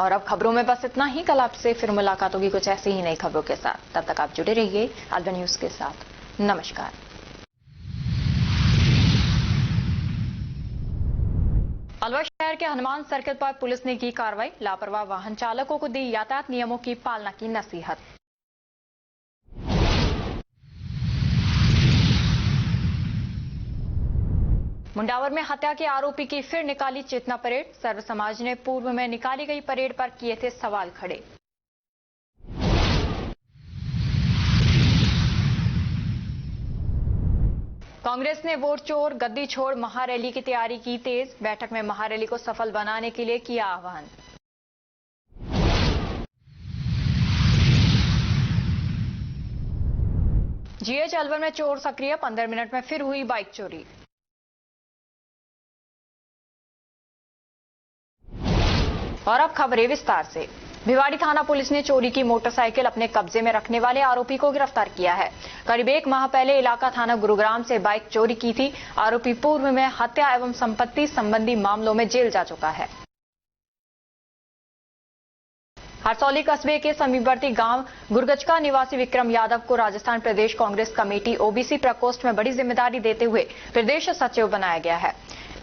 और अब खबरों में बस इतना ही। कल आपसे फिर मुलाकात होगी कुछ ऐसी ही नई खबरों के साथ। तब तक आप जुड़े रहिए अलवर न्यूज के साथ। नमस्कार। अलवर शहर के हनुमान सर्किल पर पुलिस ने की कार्रवाई। लापरवाह वाहन चालकों को दी यातायात नियमों की पालना की नसीहत। मुंडावर में हत्या के आरोपी की फिर निकाली चेतना परेड। सर्व समाज ने पूर्व में निकाली गई परेड पर किए थे सवाल खड़े। कांग्रेस ने वोट चोर गद्दी छोड़ महारैली की तैयारी की तेज। बैठक में महारैली को सफल बनाने के लिए किया आह्वान। जीएच अलवर में चोर सक्रिय। 15 मिनट में फिर हुई बाइक चोरी। और अब खबरें विस्तार से। भिवाड़ी थाना पुलिस ने चोरी की मोटरसाइकिल अपने कब्जे में रखने वाले आरोपी को गिरफ्तार किया है। करीब 1 माह पहले इलाका थाना गुरुग्राम से बाइक चोरी की थी। आरोपी पूर्व में हत्या एवं संपत्ति संबंधी मामलों में जेल जा चुका है। हरसौली कस्बे के समीपवर्ती गांव गुरगचका निवासी विक्रम यादव को राजस्थान प्रदेश कांग्रेस कमेटी ओबीसी प्रकोष्ठ में बड़ी जिम्मेदारी देते हुए प्रदेश सचिव बनाया गया है।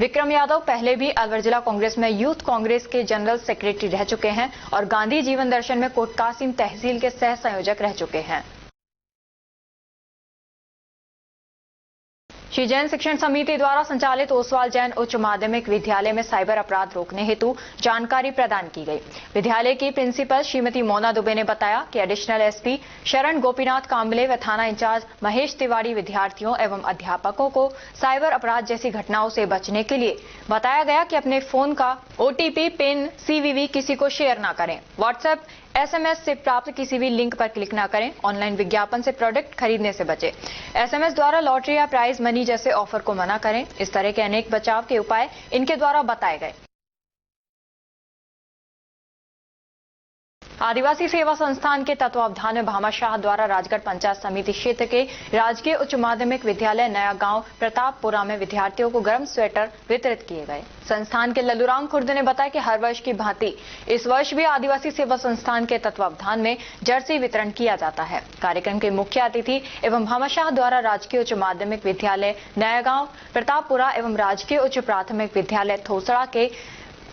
विक्रम यादव पहले भी अलवर जिला कांग्रेस में यूथ कांग्रेस के जनरल सेक्रेटरी रह चुके हैं और गांधी जीवन दर्शन में कोटकासिम तहसील के सह संयोजक रह चुके हैं। श्री जैन शिक्षण समिति द्वारा संचालित ओसवाल जैन उच्च माध्यमिक विद्यालय में साइबर अपराध रोकने हेतु जानकारी प्रदान की गई। विद्यालय की प्रिंसिपल श्रीमती मोना दुबे ने बताया कि एडिशनल एसपी शरण गोपीनाथ कांबले व थाना इंचार्ज महेश तिवारी विद्यार्थियों एवं अध्यापकों को साइबर अपराध जैसी घटनाओं से बचने के लिए बताया गया कि अपने फोन का ओटीपी, पिन, सीवीवी किसी को शेयर न करें। व्हाट्सएप, एसएमएस से प्राप्त किसी भी लिंक पर क्लिक न करें। ऑनलाइन विज्ञापन से प्रोडक्ट खरीदने से बचें। एसएमएस द्वारा लॉटरी या प्राइज मनी जैसे ऑफर को मना करें। इस तरह के अनेक बचाव के उपाय इनके द्वारा बताए गए। आदिवासी सेवा संस्थान के तत्वावधान में भामाशाह द्वारा राजगढ़ पंचायत समिति क्षेत्र के राजकीय उच्च माध्यमिक विद्यालय नया गांव प्रतापपुरा में विद्यार्थियों को गर्म स्वेटर वितरित किए गए। संस्थान के लल्लूराम खुर्द ने बताया कि हर वर्ष की भांति इस वर्ष भी आदिवासी सेवा संस्थान के तत्वावधान में जर्सी वितरण किया जाता है। कार्यक्रम के मुख्य अतिथि एवं भामाशाह द्वारा राजकीय उच्च माध्यमिक विद्यालय नया गांव प्रतापपुरा एवं राजकीय उच्च प्राथमिक विद्यालय थोसड़ा के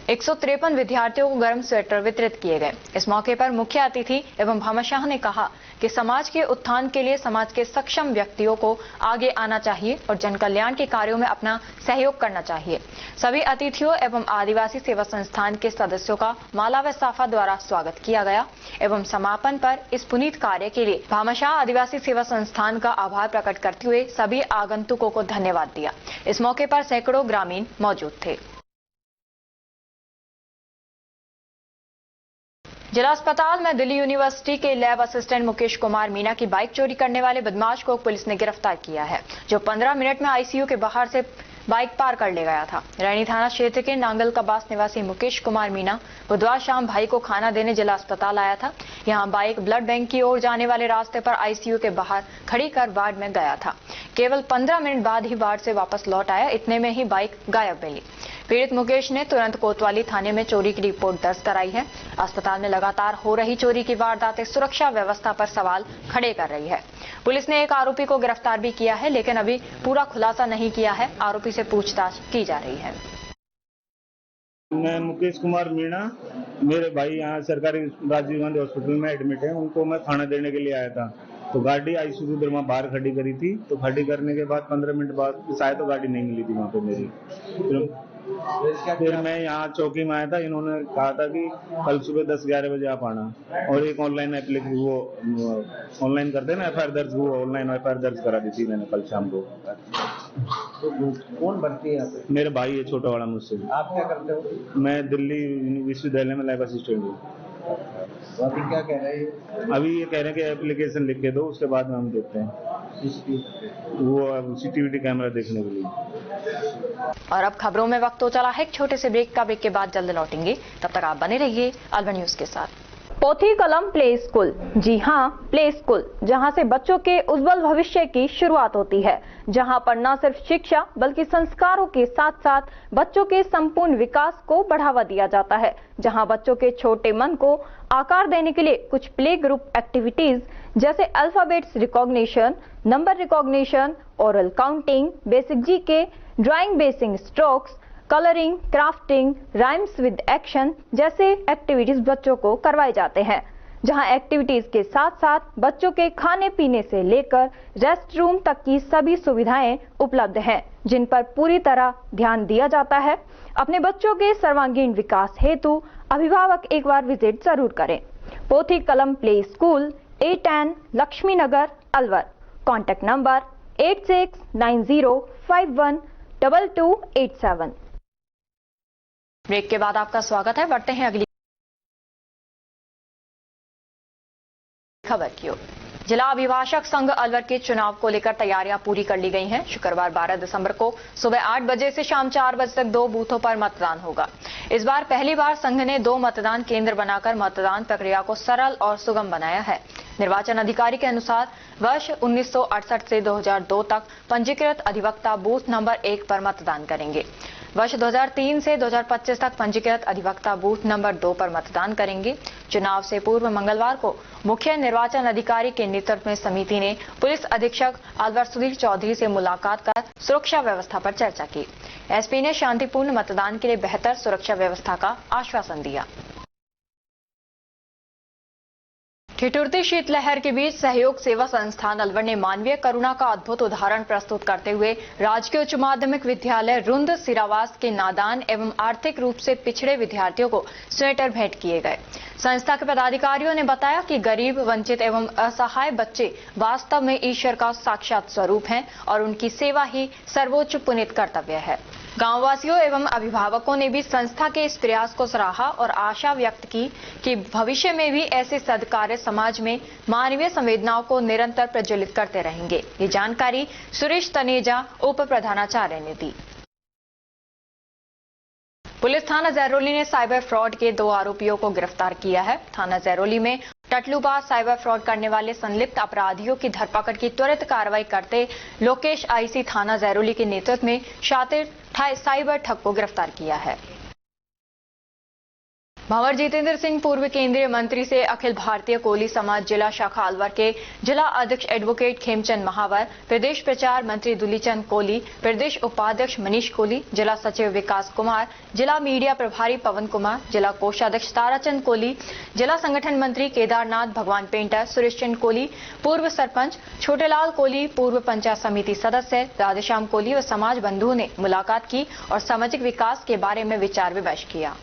153 विद्यार्थियों को गर्म स्वेटर वितरित किए गए। इस मौके पर मुख्य अतिथि एवं भामाशाह ने कहा कि समाज के उत्थान के लिए समाज के सक्षम व्यक्तियों को आगे आना चाहिए और जन कल्याण के कार्यों में अपना सहयोग करना चाहिए। सभी अतिथियों एवं आदिवासी सेवा संस्थान के सदस्यों का माला व साफा द्वारा स्वागत किया गया एवं समापन पर इस पुनीत कार्य के लिए भामाशाह आदिवासी सेवा संस्थान का आभार प्रकट करते हुए सभी आगंतुकों को धन्यवाद दिया। इस मौके पर सैकड़ों ग्रामीण मौजूद थे। जिला अस्पताल में दिल्ली यूनिवर्सिटी के लैब असिस्टेंट मुकेश कुमार मीणा की बाइक चोरी करने वाले बदमाश को पुलिस ने गिरफ्तार किया है, जो 15 मिनट में आईसीयू के बाहर से बाइक पार कर ले गया था। रैनी थाना क्षेत्र के नांगल कबास निवासी मुकेश कुमार मीणा बुधवार शाम भाई को खाना देने जिला अस्पताल आया था। यहां बाइक ब्लड बैंक की ओर जाने वाले रास्ते पर आईसीयू के बाहर खड़ी कर वार्ड में गया था। केवल 15 मिनट बाद ही वार्ड से वापस लौट आया। इतने में ही बाइक गायब मिली। पीड़ित मुकेश ने तुरंत कोतवाली थाने में चोरी की रिपोर्ट दर्ज कराई है। अस्पताल में लगातार हो रही चोरी की वारदातें सुरक्षा व्यवस्था पर सवाल खड़े कर रही है। पुलिस ने एक आरोपी को गिरफ्तार भी किया है, लेकिन अभी पूरा खुलासा नहीं किया है। आरोपी से पूछताछ की जा रही है। मैं मुकेश कुमार मीणा, मेरे भाई यहाँ सरकारी राजीव गांधी हॉस्पिटल में एडमिट है। उनको मैं खाना देने के लिए आया था, तो गाड़ी आईसीयू में बाहर खड़ी करी थी। तो खड़ी करने के बाद 15 मिनट बाद शायद तो गाड़ी नहीं मिली थी वहाँ पे मेरी। फिर मैं यहाँ चौकी में आया था। इन्होंने कहा था कि कल सुबह 10-11 बजे आप आना, और एक ऑनलाइन एप्लीकेशन वो ऑनलाइन करते हैं ना एफआईआर दर्ज, वो ऑनलाइन एफआईआर दर्ज करा दी थी मैंने कल शाम को। तो कौन भर्ती है यहाँ पे? मेरा भाई है छोटा वाला मुझसे। आप क्या करते हो? मैं दिल्ली विश्वविद्यालय में लैब असिस्टेंट हूँ। तो अभी क्या कह रहे हैं? अभी ये कह रहे हैं कि एप्लीकेशन लिख के दो, उसके बाद में हम देखते हैं वो सीसीटीवी कैमरा देखने के लिए। और अब खबरों में वक्त तो चला है एक छोटे से ब्रेक का। ब्रेक के बाद जल्द लौटेंगे, तब तक आप बने रहिए अलवर न्यूज के साथ। पोथी कलम प्ले स्कूल, जी हां, प्ले स्कूल, जहां से बच्चों के उज्जवल भविष्य की शुरुआत होती है, जहां पर न सिर्फ शिक्षा बल्कि संस्कारों के साथ साथ बच्चों के संपूर्ण विकास को बढ़ावा दिया जाता है, जहां बच्चों के छोटे मन को आकार देने के लिए कुछ प्ले ग्रुप एक्टिविटीज जैसे alphabets recognition, number recognition, oral counting, basic GK, drawing basic strokes, colouring, crafting, rhymes with action जैसे एक्टिविटीज बच्चों को करवाए जाते हैं, जहां एक्टिविटीज के साथ साथ बच्चों के खाने पीने से लेकर रेस्ट रूम तक की सभी सुविधाएं उपलब्ध हैं, जिन पर पूरी तरह ध्यान दिया जाता है। अपने बच्चों के सर्वांगीण विकास हेतु अभिभावक एक बार विजिट जरूर करें। Pothi Kalam play school, A10 Lakshmi Nagar, Alwar. Contact number 8690512287। Break के बाद आपका स्वागत है। बढ़ते हैं अगली खबर की ओर। जिला अभिभाषक संघ अलवर के चुनाव को लेकर तैयारियां पूरी कर ली गई हैं। शुक्रवार 12 दिसंबर को सुबह 8 बजे से शाम 4 बजे तक 2 बूथों पर मतदान होगा। इस बार पहली बार संघ ने 2 मतदान केंद्र बनाकर मतदान प्रक्रिया को सरल और सुगम बनाया है। निर्वाचन अधिकारी के अनुसार वर्ष 1968 से 2002 तक पंजीकृत अधिवक्ता बूथ नंबर 1 पर मतदान करेंगे। वर्ष 2003 से 2025 तक पंजीकृत अधिवक्ता बूथ नंबर 2 पर मतदान करेंगे। चुनाव से पूर्व मंगलवार को मुख्य निर्वाचन अधिकारी के नेतृत्व में समिति ने पुलिस अधीक्षक अलवर सुधीर चौधरी से मुलाकात कर सुरक्षा व्यवस्था पर चर्चा की। एसपी ने शांतिपूर्ण मतदान के लिए बेहतर सुरक्षा व्यवस्था का आश्वासन दिया। ठिठुरती शीतलहर के बीच सहयोग सेवा संस्थान अलवर ने मानवीय करुणा का अद्भुत उदाहरण प्रस्तुत करते हुए राजकीय उच्च माध्यमिक विद्यालय रुंद सिरावास के नादान एवं आर्थिक रूप से पिछड़े विद्यार्थियों को स्वेटर भेंट किए गए। संस्था के पदाधिकारियों ने बताया कि गरीब, वंचित एवं असहाय बच्चे वास्तव में ईश्वर का साक्षात स्वरूप हैं और उनकी सेवा ही सर्वोच्च पुनीत कर्तव्य है। गांववासियों एवं अभिभावकों ने भी संस्था के इस प्रयास को सराहा और आशा व्यक्त की कि भविष्य में भी ऐसे सद्कार्य समाज में मानवीय संवेदनाओं को निरंतर प्रज्वलित करते रहेंगे। ये जानकारी सुरेश तनेजा, उप प्रधानाचार्य ने दी। पुलिस थाना जैरोली ने साइबर फ्रॉड के 2 आरोपियों को गिरफ्तार किया है। थाना जैरोली में टटलूबाज साइबर फ्रॉड करने वाले संलिप्त अपराधियों की धरपकड़ की त्वरित कार्रवाई करते लोकेश आईसी थाना जैरोली के नेतृत्व में शातिर साइबर ठग को गिरफ्तार किया है। भंवर जितेंद्र सिंह पूर्व केंद्रीय मंत्री से अखिल भारतीय कोली समाज जिला शाखा अलवर के जिला अध्यक्ष एडवोकेट खेमचंद महावर, प्रदेश प्रचार मंत्री दुलीचंद कोली, प्रदेश उपाध्यक्ष मनीष कोली, जिला सचिव विकास कुमार, जिला मीडिया प्रभारी पवन कुमार, जिला कोषाध्यक्ष ताराचंद कोली, जिला संगठन मंत्री केदारनाथ भगवान पेंटर, सुरेश चंद कोली, पूर्व सरपंच छोटेलाल कोली, पूर्व पंचायत समिति सदस्य राधेश्याम कोली व समाज बंधुओं ने मुलाकात की और सामाजिक विकास के बारे में विचार विमर्श किया।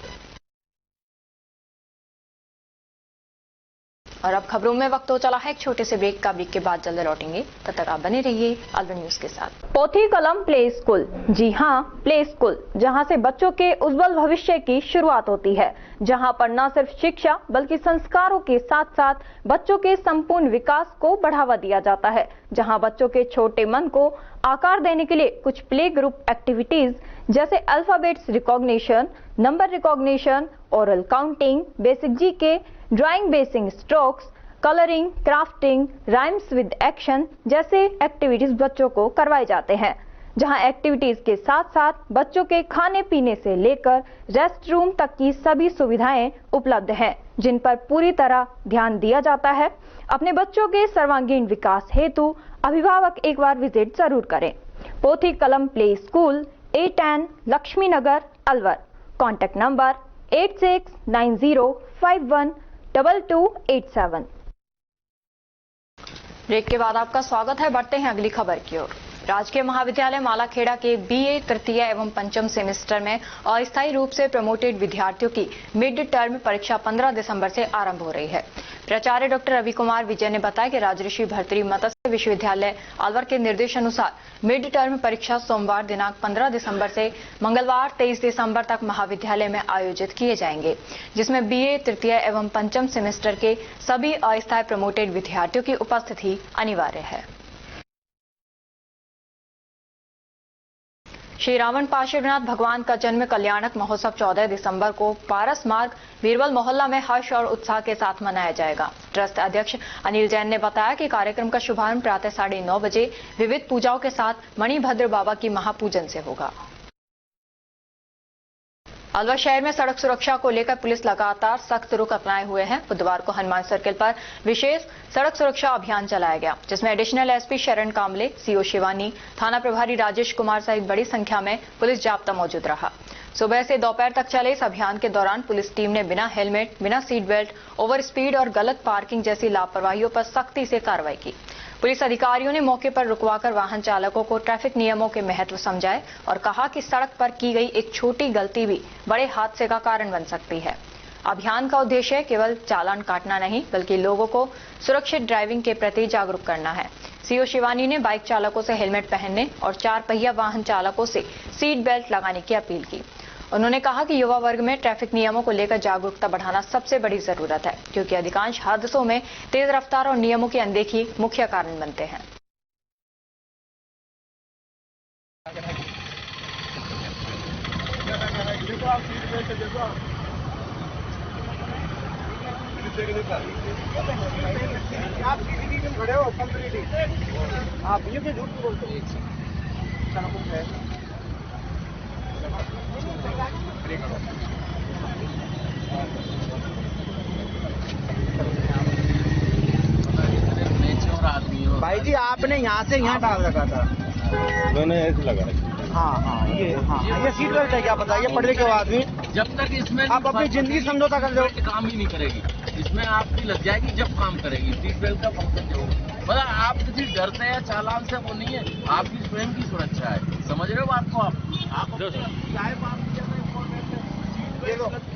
और अब खबरों में वक्त हो चला है एक छोटे से ब्रेक का। ब्रेक के बाद जल्द लौटेंगे, तब तक आप बने रहिए अलवर न्यूज के साथ। पोथी कलम प्ले स्कूल, जी हां, प्ले स्कूल, जहां से बच्चों के उज्जवल भविष्य की शुरुआत होती है, जहां पर न सिर्फ शिक्षा बल्कि संस्कारों के साथ साथ बच्चों के संपूर्ण विकास को बढ़ावा दिया जाता है, जहां बच्चों के छोटे मन को आकार देने के लिए कुछ प्ले ग्रुप एक्टिविटीज जैसे alphabets recognition, number recognition, oral counting, basic GK, drawing basic strokes, colouring, crafting, rhymes with action जैसे एक्टिविटीज बच्चों को करवाए जाते हैं, जहां एक्टिविटीज के साथ साथ बच्चों के खाने पीने से लेकर रेस्ट रूम तक की सभी सुविधाएं उपलब्ध हैं, जिन पर पूरी तरह ध्यान दिया जाता है। अपने बच्चों के सर्वांगीण विकास हेतु अभिभावक एक बार विजिट जरूर करें। Pothi Kalam play school, A10 Lakshmi Nagar, Alwar. Contact number 8690512287। Break के बाद आपका स्वागत है। बढ़ते हैं अगली खबर की ओर। राजकीय महाविद्यालय मालाखेड़ा के BA तृतीय एवं पंचम सेमेस्टर में अस्थायी रूप से प्रमोटेड विद्यार्थियों की मिड टर्म परीक्षा 15 दिसंबर से आरंभ हो रही है। प्राचार्य डॉक्टर रवि कुमार विजय ने बताया कि राजऋषि भर्तृहरि मत्स्य विश्वविद्यालय अलवर के निर्देशानुसार मिड टर्म परीक्षा सोमवार दिनांक 15 दिसंबर से मंगलवार 23 दिसंबर तक महाविद्यालय में आयोजित किए जाएंगे, जिसमें BA तृतीय एवं पंचम सेमेस्टर के सभी अस्थायी प्रमोटेड विद्यार्थियों की उपस्थिति अनिवार्य है। श्री रावण पार्श्वनाथ भगवान का जन्म कल्याणक महोत्सव 14 दिसंबर को पारस मार्ग बीरबल मोहल्ला में हर्ष और उत्साह के साथ मनाया जाएगा। ट्रस्ट अध्यक्ष अनिल जैन ने बताया कि कार्यक्रम का शुभारंभ प्रातः 9:30 बजे विविध पूजाओं के साथ मणिभद्र बाबा की महापूजन से होगा। अलवर शहर में सड़क सुरक्षा को लेकर पुलिस लगातार सख्त रुख अपनाए हुए है। बुधवार को हनुमान सर्किल पर विशेष सड़क सुरक्षा अभियान चलाया गया, जिसमें एडिशनल एसपी शरण कामले, सीओ शिवानी, थाना प्रभारी राजेश कुमार सहित बड़ी संख्या में पुलिस जाब्ता मौजूद रहा। सुबह से दोपहर तक चले इस अभियान के दौरान पुलिस टीम ने बिना हेलमेट, बिना सीट बेल्ट, ओवर स्पीड और गलत पार्किंग जैसी लापरवाहियों पर सख्ती से कार्रवाई की। पुलिस अधिकारियों ने मौके पर रुकवाकर वाहन चालकों को ट्रैफिक नियमों के महत्व समझाए और कहा कि सड़क पर की गई एक छोटी गलती भी बड़े हादसे का कारण बन सकती है। अभियान का उद्देश्य केवल चालान काटना नहीं, बल्कि लोगों को सुरक्षित ड्राइविंग के प्रति जागरूक करना है। सीओ शिवानी ने बाइक चालकों से हेलमेट पहनने और 4 पहिया वाहन चालकों से सीट बेल्ट लगाने की अपील की। उन्होंने कहा कि युवा वर्ग में ट्रैफिक नियमों को लेकर जागरूकता बढ़ाना सबसे बड़ी जरूरत है, क्योंकि अधिकांश हादसों में तेज रफ्तार और नियमों की अनदेखी मुख्य कारण बनते हैं। भाई जी आपने यहाँ से यहाँ डाल रखा था। मैंने ऐसे लगा हाँ ये सीट बेल्ट है क्या बताइए? पढ़ने के बाद भी जब तक इसमें आप अपनी जिंदगी समझौता कर लो, काम ही नहीं करेगी। इसमें आपकी लग जाएगी जब काम करेगी। सीट बेल्ट का फंक्शन जो मतलब आप किसी डर से या चालान से वो नहीं है, आपकी स्वयं की सुरक्षा है। समझ रहे हो बात को? आप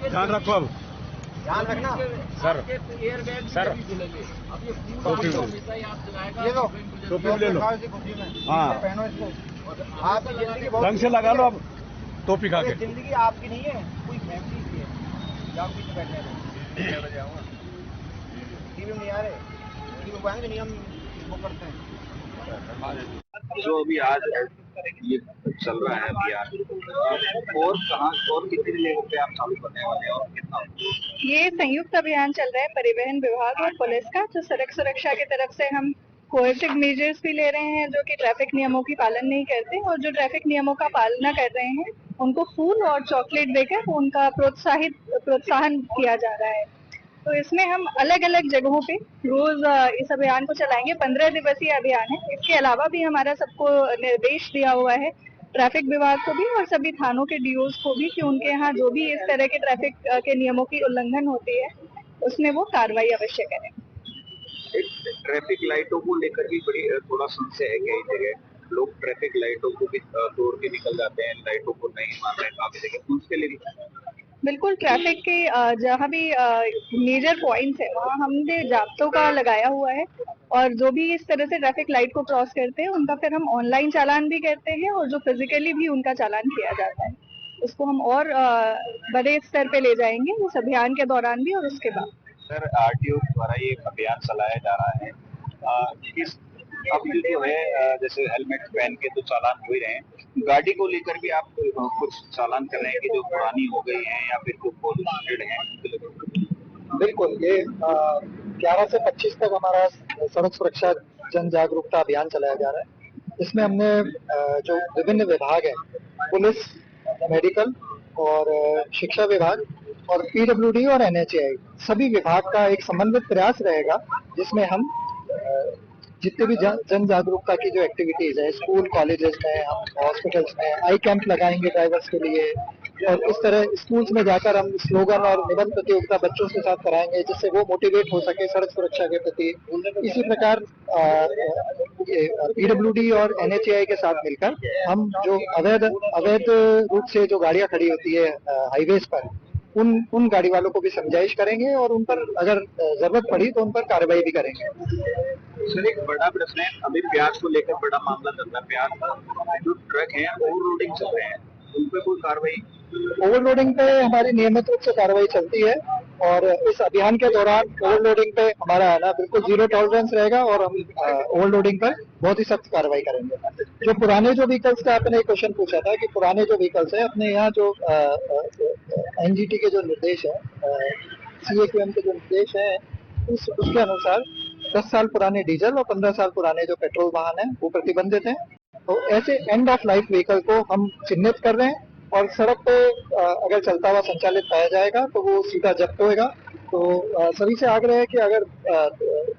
ध्यान रखो। अब ध्यान रखना सर, एयर बैग सर, अब ये टोपी लो। ये लो टोपी ले लो। हाँ हाँ, आपकी जिंदगी बहुत ढंग से लगा लो। अब टोपी खा ये के जिंदगी आपकी नहीं है, कोई फैमिली की है। जाओ पीछे बैठने दो। टीवी में नहीं आ रहे, टीवी में आएंगे नियम वो करते हैं। जो अभी आज ये चल रहा है अभियान, और कहाँ और कितनी जगह पे आप चालू करने वाले हैं और कितना? ये संयुक्त अभियान चल रहा है परिवहन विभाग और पुलिस का, जो सड़क सुरक्षा की तरफ से हम कोएक्टिव मेजर्स भी ले रहे हैं जो कि ट्रैफिक नियमों की पालन नहीं करते, और जो ट्रैफिक नियमों का पालना कर रहे हैं उनको फूल और चॉकलेट देकर उनका प्रोत्साहन किया जा रहा है। तो इसमें हम अलग अलग जगहों पे रोज इस अभियान को चलाएंगे। 15 दिवसीय अभियान है। इसके अलावा भी हमारा सबको निर्देश दिया हुआ है, ट्रैफिक विभाग को भी और सभी थानों के डीओज को भी, कि उनके यहाँ जो भी इस तरह के ट्रैफिक के नियमों की उल्लंघन होती है उसमें वो कार्रवाई अवश्य करें। ट्रैफिक लाइटों को लेकर भी बड़ी थोड़ा संशय है। कई जगह लोग ट्रैफिक लाइटों को भी तोड़ के निकल जाते हैं, लाइटों को नहीं मान रहे काफी जगह। उसके लिए बिल्कुल, ट्रैफिक के जहाँ भी मेजर पॉइंट्स है वहाँ हमने जाब्तों का लगाया हुआ है, और जो भी इस तरह से ट्रैफिक लाइट को क्रॉस करते हैं उनका फिर हम ऑनलाइन चालान भी करते हैं, और जो फिजिकली भी उनका चालान किया जाता है उसको हम और बड़े स्तर पे ले जाएंगे इस अभियान के दौरान भी और उसके बाद। सर, आरटीओ द्वारा ये अभियान चलाया जा रहा है। किस अब जो है जैसे हेलमेट पहन के तो चालान हो ही रहे हैं, गाड़ी को लेकर भी आप कुछ चालान कर रहे हैं कि जो पुरानी हो गई है या फिर जो पॉल्यूटेड है? बिल्कुल, ये 11 से 25 तक हमारा सड़क सुरक्षा जन जागरूकता अभियान चलाया जा रहा है। इसमें हमने जो विभिन्न विभाग है, पुलिस, मेडिकल और शिक्षा विभाग और पीडब्ल्यूडी और एनएचएआई, सभी विभाग का एक समन्वित प्रयास रहेगा, जिसमें हम जितने भी जन जागरूकता की जो एक्टिविटीज है, स्कूल कॉलेजेस में, हम हॉस्पिटल्स में आई कैंप लगाएंगे ड्राइवर्स के लिए, और इस तरह स्कूल्स में जाकर हम स्लोगन और निबंध प्रतियोगिता बच्चों के साथ कराएंगे, जिससे वो मोटिवेट हो सके सड़क सुरक्षा के प्रति। इसी प्रकार पीडब्ल्यूडी और एनएचएआई के साथ मिलकर हम जो अवैध रूप से जो गाड़ियां खड़ी होती है हाईवेज पर, उन गाड़ी वालों को भी समझाइश करेंगे और उन पर अगर जरूरत पड़ी तो उन पर कार्रवाई भी करेंगे। सर, एक बड़ा प्रश्न है, अभी प्याज को लेकर बड़ा मामला चल रहा है। प्याज जो ट्रक है ओवरलोडिंग चल रहे हैं, उन पर कोई कार्रवाई? ओवरलोडिंग पे हमारी नियमित रूप से कार्रवाई चलती है। और इस अभियान के दौरान ओवरलोडिंग पे हमारा है ना बिल्कुल जीरो टॉलरेंस रहेगा और हम ओवरलोडिंग पर बहुत ही सख्त कार्रवाई करेंगे। जो पुराने जो व्हीकल्स का आपने क्वेश्चन पूछा था कि पुराने जो व्हीकल्स है अपने यहाँ जो एनजीटी के जो निर्देश है, CAQM के जो निर्देश है उसके अनुसार 10 साल पुराने डीजल और 15 साल पुराने जो पेट्रोल वाहन है वो प्रतिबंधित हैं। तो ऐसे एंड ऑफ लाइफ व्हीकल को हम चिन्हित कर रहे हैं और सड़क पे अगर चलता हुआ संचालित पाया जाएगा तो वो सीधा जब्त होएगा। तो सभी से आग्रह है कि अगर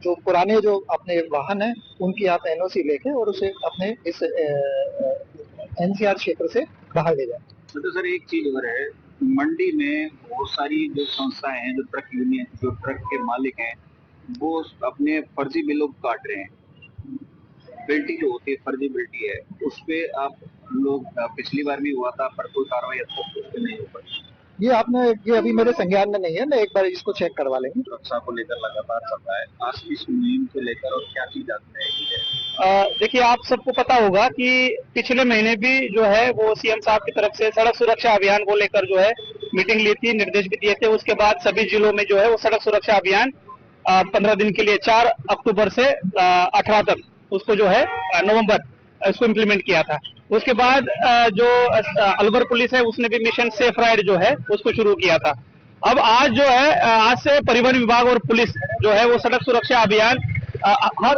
जो पुराने जो अपने वाहन है उनकी आप NOC लेके और उसे अपने इस NCR क्षेत्र से बाहर ले जाए। तो सर एक चीज और है, मंडी में बहुत सारी जो संस्थाएं हैं, जो ट्रक यूनियन, जो ट्रक के मालिक हैं, वो अपने फर्जी बिलों को काट रहे हैं। बिल्टी जो होती है, फर्जी बिल्टी है, उस पे आप लोग पिछली बार भी हुआ था पर कोई कार्रवाई अब तक नहीं हो पाई। ये अभी मेरे संज्ञान में नहीं है, मैं एक बार इसको चेक करवा लेंगे। सुरक्षा को लेकर लगातार चल रहा है, आज इस मुहिम को लेकर और क्या चीज आपने है? देखिए, आप सबको पता होगा कि पिछले महीने भी जो है वो CM साहब की तरफ से सड़क सुरक्षा अभियान को लेकर जो है मीटिंग ली थी, निर्देश भी दिए थे। उसके बाद सभी जिलों में जो है वो सड़क सुरक्षा अभियान 15 दिन के लिए 4 अक्टूबर से 18 तक उसको जो है नवंबर इसको इम्प्लीमेंट किया था। उसके बाद जो अलवर पुलिस है उसने भी मिशन सेफ राइड जो है उसको शुरू किया था। अब आज जो है आज से परिवहन विभाग और पुलिस जो है वो सड़क सुरक्षा अभियान हर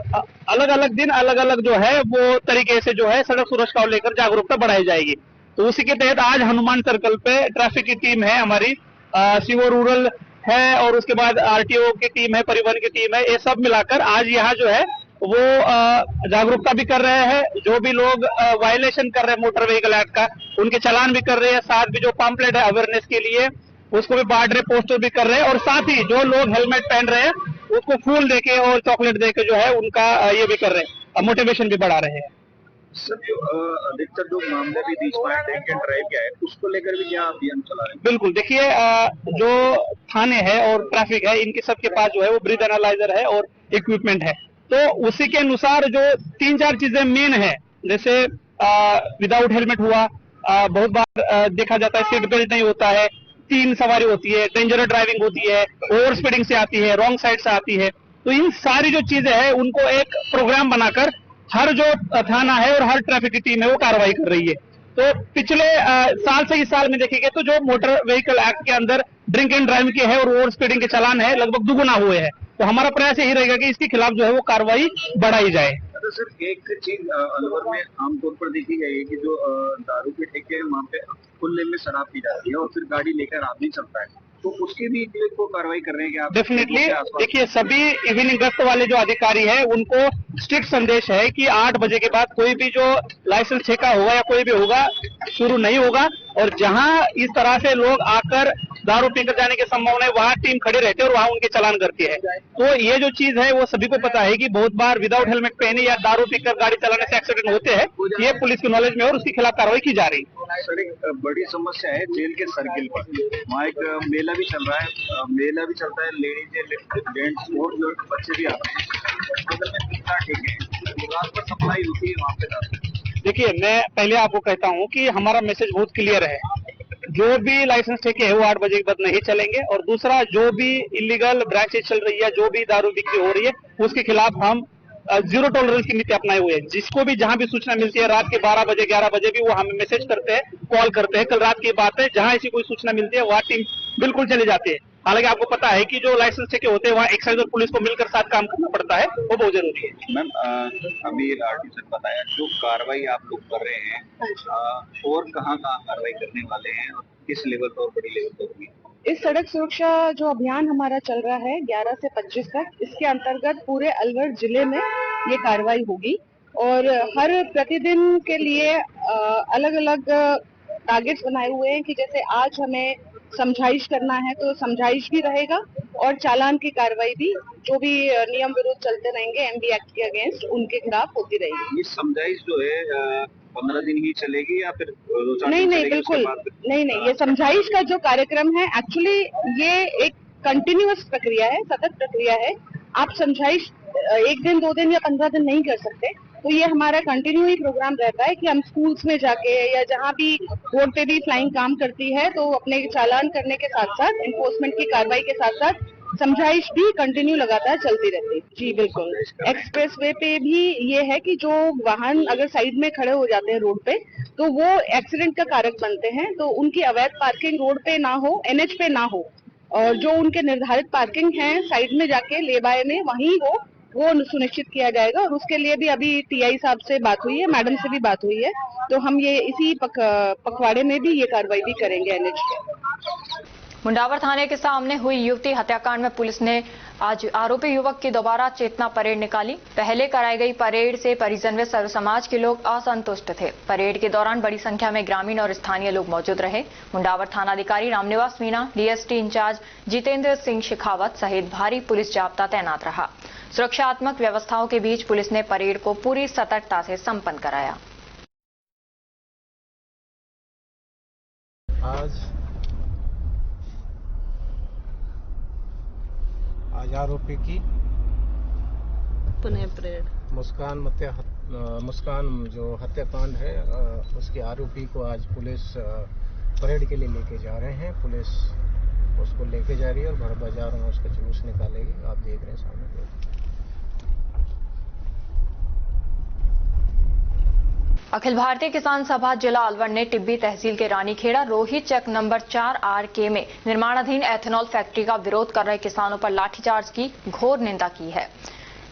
अलग अलग दिन अलग अलग जो है वो तरीके से जो है सड़क सुरक्षा को लेकर जागरूकता बढ़ाई जाएगी। तो उसी के तहत आज हनुमान सर्कल पे ट्रैफिक की टीम है हमारी, सीओ रूरल है और उसके बाद RTO की टीम है, परिवहन की टीम है, ये सब मिलाकर आज यहाँ जो है वो जागरूकता भी कर रहे हैं। जो भी लोग वायलेशन कर रहे हैं मोटर व्हीकल एक्ट का उनके चालान भी कर रहे हैं, साथ भी जो पम्पलेट है अवेयरनेस के लिए उसको भी बांट रहे, पोस्टर भी कर रहे हैं और साथ ही जो लोग हेलमेट पहन रहे हैं उसको फूल देके और चॉकलेट देके जो है उनका ये भी कर रहे हैं, मोटिवेशन भी बढ़ा रहे हैं। सर जो अधिकतर जो मामले भी बीच में ड्रिंक एंड ड्राइव क्या है उसको लेकर भी क्या अभियान चला रहे हैं? बिल्कुल, देखिए जो थाने है और ट्रैफिक है इनके सबके पास जो है वो ब्रीथ एनालाइजर है और इक्विपमेंट है। तो उसी के अनुसार जो 3-4 चीजें मेन है, जैसे विदाउट हेलमेट हुआ, बहुत बार देखा जाता है सीट बेल्ट नहीं होता है, 3 सवारी होती है, डेंजरस ड्राइविंग होती है, ओवर स्पीडिंग से आती है, रॉन्ग साइड से आती है। तो इन सारी जो चीजें हैं उनको एक प्रोग्राम बनाकर हर जो थाना है और हर ट्रैफिक की टीम है वो कार्रवाई कर रही है। तो पिछले साल से इस साल में देखेंगे तो जो मोटर व्हीकल एक्ट के अंदर ड्रिंक एंड ड्राइव के है और ओवर स्पीडिंग के चालान है लगभग दुगुना हुए हैं। तो हमारा प्रयास यही रहेगा कि इसके खिलाफ जो है वो कार्रवाई बढ़ाई जाए। तो सर एक चीज अलवर में आमतौर पर देखी गई है कि जो दारू के ठेके हैं वहाँ पे खुले में शराब पी जाती है और फिर गाड़ी लेकर आदमी चलता है, तो उसके भी को कार्रवाई कर रहे हैं कि आप? डेफिनेटली, देखिए सभी इवनिंग गश्त वाले जो अधिकारी है उनको स्ट्रिक्ट संदेश है कि 8 बजे के बाद कोई भी जो लाइसेंस ठेका होगा या कोई भी होगा शुरू नहीं होगा और जहां इस तरह से लोग आकर दारू पीकर जाने की संभावना है वहां टीम खड़े रहते हैं और वहां उनके चालान करती है। तो ये जो चीज है वो सभी को पता है कि बहुत बार विदाउट हेलमेट पहने या दारू पीकर गाड़ी चलाने से एक्सीडेंट होते हैं, ये पुलिस की नॉलेज में और उसके खिलाफ कार्रवाई की जा रही है। सर एक बड़ी समस्या है जेल के सर्किल पर, वहाँ एक मेला भी चल रहा है, मेला भी चलता है, लेडीज जेंट्स और जो बच्चे भी आते हैं, ठीक है, रात पर सप्लाई होती है वहाँ पे। देखिए, मैं पहले आपको कहता हूँ कि हमारा मैसेज बहुत क्लियर है, जो भी लाइसेंस ठेके है वो 8 बजे के बाद नहीं चलेंगे और दूसरा जो भी इलीगल ब्रांचेज चल रही है, जो भी दारू बिक्री हो रही है उसके खिलाफ हम जीरो टॉलरेंस की नीति अपनाए हुए हैं। जिसको भी जहां भी सूचना मिलती है रात के 12 बजे 11 बजे भी वो हमें मैसेज करते हैं, कॉल करते हैं। कल रात की बात है, जहां ऐसी कोई सूचना मिलती है वहाँ टीम बिल्कुल चली जाती है। हालांकि आपको पता है कि जो लाइसेंस ठेके होते हैं वहाँ एक्साइज और पुलिस को मिलकर साथ काम करना पड़ता है, वो बहुत जरूरी है। मैम अभी RT सर बताया जो कार्रवाई आप लोग कर रहे हैं और कहाँ कार्रवाई करने वाले हैं और किस लेवल पर और बड़ी लेवल पर होगी? इस सड़क सुरक्षा जो अभियान हमारा चल रहा है 11 से 25 तक, इसके अंतर्गत पूरे अलवर जिले में ये कार्रवाई होगी और हर प्रतिदिन के लिए अलग अलग टारगेट्स बनाए हुए हैं कि जैसे आज हमें समझाइश करना है तो समझाइश भी रहेगा और चालान की कार्रवाई भी, जो भी नियम विरुद्ध चलते रहेंगे MB एक्ट के अगेंस्ट, उनके खिलाफ होती रहेगी। ये समझाइश जो है 15 दिन ही चलेगी या फिर 2-4 नहीं, बिल्कुल नहीं, ये समझाइश का जो कार्यक्रम है एक्चुअली ये एक कंटिन्यूअस प्रक्रिया है, सतत प्रक्रिया है। आप समझाइश 1 दिन 2 दिन या 15 दिन नहीं कर सकते। तो ये हमारा कंटिन्यू ही प्रोग्राम रहता है कि हम स्कूल्स में जाके या जहाँ भी रोड पे भी फ्लाइंग काम करती है तो अपने चालान करने के साथ साथ एनफोर्समेंट की कार्रवाई के साथ साथ समझाइश भी कंटिन्यू लगातार चलती रहती है। जी बिल्कुल। एक्सप्रेस वे पे भी ये है कि जो वाहन अगर साइड में खड़े हो जाते हैं रोड पे तो वो एक्सीडेंट का कारक बनते हैं, तो उनकी अवैध पार्किंग रोड पे ना हो, एनएच पे ना हो, और जो उनके निर्धारित पार्किंग है साइड में जाके ले बाय में वहीं हो, वो सुनिश्चित किया जाएगा। और उसके लिए भी अभी टीआई साहब से बात हुई है, मैडम से भी बात हुई है, तो हम ये इसी पखवाड़े में भी ये कार्रवाई भी करेंगे एनएच पे। मुंडावर थाने के सामने हुई युवती हत्याकांड में पुलिस ने आज आरोपी युवक की दोबारा चेतना परेड निकाली। पहले कराई गई परेड से परिजन व सर्व समाज के लोग असंतुष्ट थे। परेड के दौरान बड़ी संख्या में ग्रामीण और स्थानीय लोग मौजूद रहे। मुंडावर थानाधिकारी रामनिवास मीणा, डीएसटी इंचार्ज जितेंद्र सिंह शेखावत सहित भारी पुलिस जाब्ता तैनात रहा। सुरक्षात्मक व्यवस्थाओं के बीच पुलिस ने परेड को पूरी सतर्कता से संपन्न कराया। आज आरोपी की पुनः परेड मुस्कान जो हत्याकांड है उसके आरोपी को आज पुलिस परेड के लिए लेके जा रहे हैं। पुलिस उसको लेके जा रही है और भर बाजार में उसका जुलूस निकालेगी। आप देख रहे हैं सामने। अखिल भारतीय किसान सभा जिला अलवर ने टिब्बी तहसील के रानीखेड़ा रोहित चक नंबर 4RK में निर्माणाधीन एथेनॉल फैक्ट्री का विरोध कर रहे किसानों पर लाठीचार्ज की घोर निंदा की है।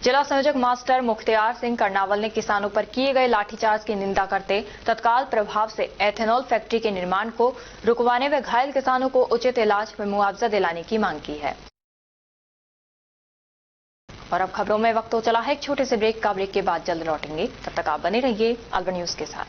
जिला संयोजक मास्टर मुख्तियार सिंह कर्नावल ने किसानों पर किए गए लाठीचार्ज की निंदा करते तत्काल प्रभाव से एथेनॉल फैक्ट्री के निर्माण को रुकवाने व घायल किसानों को उचित इलाज व मुआवजा दिलाने की मांग की है। और अब खबरों में वक्त हो चला है एक छोटे से ब्रेक का। ब्रेक के बाद जल्द लौटेंगे, तब तक आप बने रहिए अलवर न्यूज के साथ।